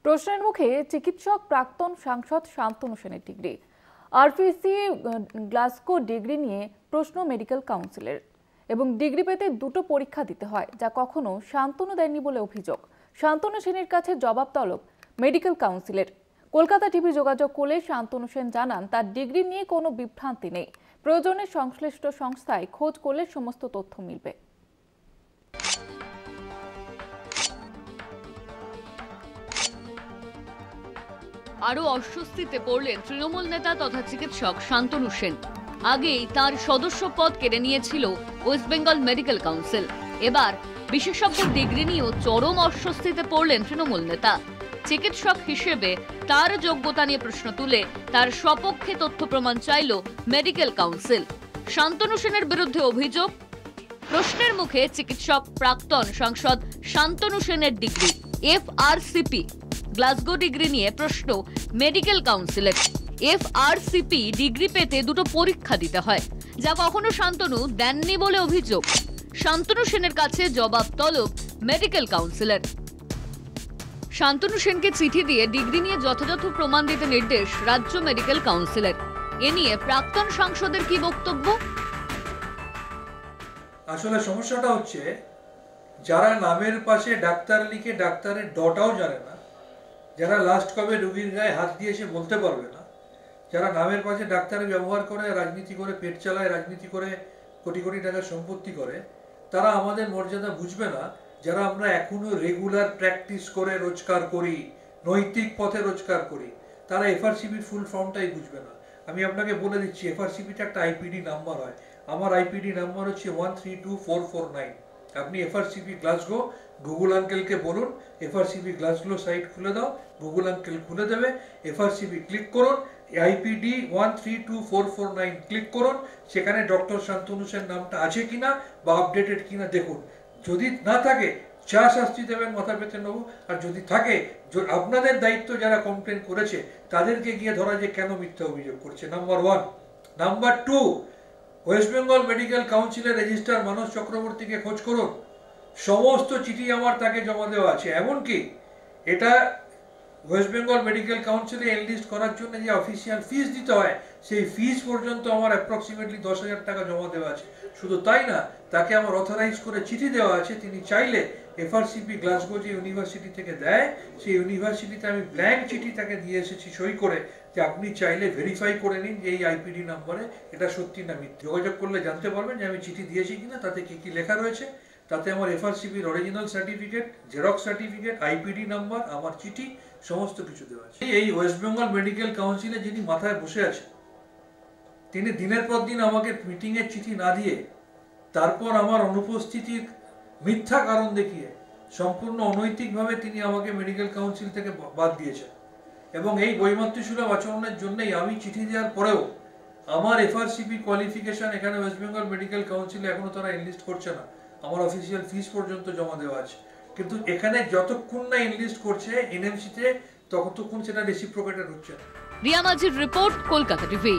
প্রশ্নের মুখে চিকিৎসক প্রাক্তন সাংসদ শান্তনু সেনের ডিগ্রি। আরপিসি গ্লাসগো ডিগ্রি নিয়ে প্রশ্ন মেডিকেল কাউন্সিলের, এবং ডিগ্রি পেতে দুটো পরীক্ষা দিতে হয়, যা কখনো শান্তনু দেননি বলে অভিযোগ। শান্তনু সেনের কাছে জবাব তলব মেডিকেল কাউন্সিলের। কলকাতা টিভি যোগাযোগ করলে শান্তনু সেন জানান তার ডিগ্রি নিয়ে কোনো বিভ্রান্তি নেই, প্রয়োজনে সংশ্লিষ্ট সংস্থায় খোঁজ করলে সমস্ত তথ্য মিলবে। আরো অস্বস্তিতে পড়লেন তৃণমূল নেতা তথা চিকিৎসক শান্তনু সেন। আগেই তার সদস্য পদ কেড়ে নিয়েছিল ওয়েস্ট বেঙ্গল মেডিকেল কাউন্সিল। এবার বিশেষজ্ঞ ডিগ্রি নিয়েও চরম অস্বস্তিতে পড়লেন তৃণমূল নেতা। চিকিৎসক হিসেবে তার যোগ্যতা নিয়ে প্রশ্ন তুলে তার সপক্ষে তথ্য প্রমাণ চাইল মেডিকেল কাউন্সিল। শান্তনু সেনের বিরুদ্ধে অভিযোগ, প্রশ্নের মুখে চিকিৎসক প্রাক্তন সাংসদ শান্তনু সেনের ডিগ্রি এফআরসিপি গ্লাসগো ডিগ্রি নিয়ে প্রশ্ন মেডিকেল কাউন্সিলের। এফআরসিপি ডিগ্রি পেতে দুটো পরীক্ষা দিতে হয়, যা কখনো শান্তনু দেননি বলে অভিযোগ। শান্তনু সেনের কাছে জবাব তলব মেডিকেল কাউন্সিলের। শান্তনু সেনকে চিঠি দিয়ে ডিগ্রি নিয়ে যথাযথ প্রমাণ দিতে নির্দেশ রাজ্য মেডিকেল কাউন্সিলের। এ নিয়ে প্রাক্তন সাংসদের কি বক্তব্য? আসলে সমস্যাটা হচ্ছে, যারা নামের পাশে ডাক্তার লিখে ডাক্তারের ডটাও জানে না, যারা লাস্ট কবে রোগীর গায়ে হাত দিয়ে এসে বলতে পারবে না, যারা নামের পাশে ডাক্তারের ব্যবহার করে রাজনীতি করে পেট চালায়, রাজনীতি করে কোটি কোটি টাকার সম্পত্তি করে, তারা আমাদের মর্যাদা বুঝবে না। যারা আমরা এখনো রেগুলার প্র্যাকটিস করে রোজগার করি, নৈতিক পথে রোজগার করি, তারা এফআরসিপির ফুল ফর্মটাই বুঝবে না। আমি আপনাকে বলে দিচ্ছি, এফআরসিপিটা একটা আইপিডি নাম্বার হয়। আমার আইপিডি নাম্বার হচ্ছে 132449। আপনি এফআরসিপি গ্লাসগো গুগল আঙ্কেলকে বলুন এফআরসিপি গ্লাসগো সাইট খুলে দাও, গুগল আঙ্কেল খুলে দেবে। এফআরসিপি ক্লিক করুন, আইপিডি 132449 ক্লিক করুন, সেখানে ডক্টর শান্তনু সেন নামটা আছে কিনা বা আপডেটেড কিনা দেখুন। যদি না থাকে যা শাস্তি দেবেন মাথা পেতে নেবো, আর যদি থাকে আপনাদের দায়িত্ব যারা কমপ্লেন করেছে তাদেরকে গিয়ে ধরা যে কেন মিথ্যা অভিযোগ করছে, number 1। Number 2, West Bengal medical কাউন্সিলের রেজিস্ট্রার মানস চক্রবর্তীকে খোঁজ করুন। সমস্ত চিঠি আমার তাকে জমা দেওয়া আছে। এমনকি এটা ওয়েস্ট বেঙ্গল মেডিকেল কাউন্সিলে এনলিস্ট করার জন্য যে অফিসিয়াল ফিস দিতে হয়, সেই ফিস পর্যন্ত আমার অ্যাপ্রক্সিমেটলি 10,000 টাকা জমা দেওয়া আছে। শুধু তাই না, তাকে আমার অথরাইজ করে চিঠি দেওয়া আছে। তিনি চাইলে এফআরসিপি গ্লাসগো যে ইউনিভার্সিটি থেকে দেয়, সেই ইউনিভার্সিটিতে আমি ব্ল্যাঙ্ক চিঠি তাকে দিয়ে এসেছি সই করে, যে আপনি চাইলে ভেরিফাই করে নিন যে এই আইপিডি নাম্বারে এটা সত্যি না মিথ্যে। যোগাযোগ করলে জানতে পারবেন যে আমি চিঠি দিয়েছি কিনা, তাতে কি কি লেখা রয়েছে। তাতে আমার এফআরসিপির original certificate, xerox certificate, IPD number, আমার চিঠি, সমস্ত কিছু দেওয়া আছে। এই ওয়েস্ট বেঙ্গল মেডিকেল কাউন্সিলে যিনি মাথায় বসে আছে, তিনি দিনের পর দিন আমাকে মিটিংয়ের চিঠি না দিয়ে, তারপর আমার অনুপস্থিতির মিথ্যা কারণ দেখিয়ে সম্পূর্ণ অনৈতিকভাবে তিনি আমাকে মেডিকেল কাউন্সিল থেকে বাদ দিয়েছেন। এবং এই বৈমাতৃসুলভ আচরণের জন্যই আমি চিঠি দেওয়ার পরেও আমার এফআরসিপি কোয়ালিফিকেশন এখানে ওয়েস্ট বেঙ্গল মেডিকেল কাউন্সিলে এখনো তারা এনলিস্ট করছে না। আমার অফিসিয়াল ফিস পর্যন্ত জমা দেওয়া আছে, কিন্তু এখানে যতক্ষণ না এনলিস্ট করছে এনএমসিতে, ততক্ষণ সেটা রেসিপ্রোকেটেড হচ্ছে না। রিয়া মাঝির রিপোর্ট, কলকাতা টিভি।